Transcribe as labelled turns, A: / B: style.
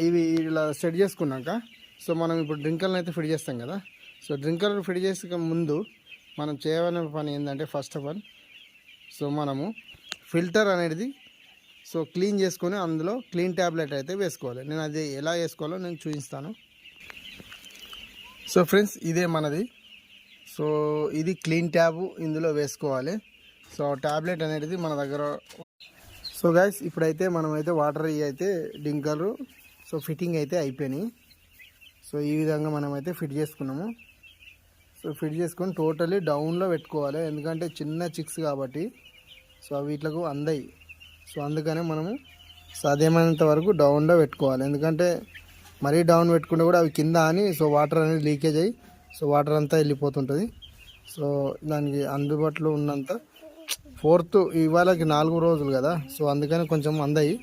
A: ఇవి ఇలా సెట్ చేసుకున్నాక సో మనం ఇప్పుడు డ్రింకర్లను అయితే ఫిట్ చేస్తాం కదా. సో డ్రింకర్ ఫిట్ చేసే ముందు మనం చేయవలసిన పని ఏంటంటే ఫస్ట్ ఆఫ్ ఆల్ సో మనము ఫిల్టర్ అనేది సో క్లీన్ చేసుకొని అందులో క్లీన్ ట్యాబ్లెట్ అయితే వేసుకోవాలి. నేను అది ఎలా వేసుకోవాలో నేను చూపిస్తాను. సో ఫ్రెండ్స్ ఇదే మనది. సో ఇది క్లీన్ ట్యాబ్ ఇందులో వేసుకోవాలి. సో ట్యాబ్లెట్ అనేది మన దగ్గర. సో గైస్ ఇప్పుడైతే మనమైతే వాటర్ అయితే డింకరు సో ఫిట్టింగ్ అయితే అయిపోయినాయి. సో ఈ విధంగా మనమైతే ఫిట్ చేసుకున్నాము. సో ఫిట్ చేసుకొని టోటలీ డౌన్లో పెట్టుకోవాలి, ఎందుకంటే చిన్న చిక్స్ కాబట్టి సో వీటికి అందాయి. సో అందుకనే మనము సాధ్యమైనంత వరకు డౌన్లో పెట్టుకోవాలి, ఎందుకంటే మరీ డౌన్ పెట్టుకుంటే కూడా అవి కింద అని సో వాటర్ అనేది లీకేజ్ అయ్యి సో వాటర్ అంతా వెళ్ళిపోతుంటుంది. సో దానికి అందుబాటులో ఉన్నంత 4th ఇవాళకి 4 రోజులు కదా, సో అందుకని కొంచెం అందాయి.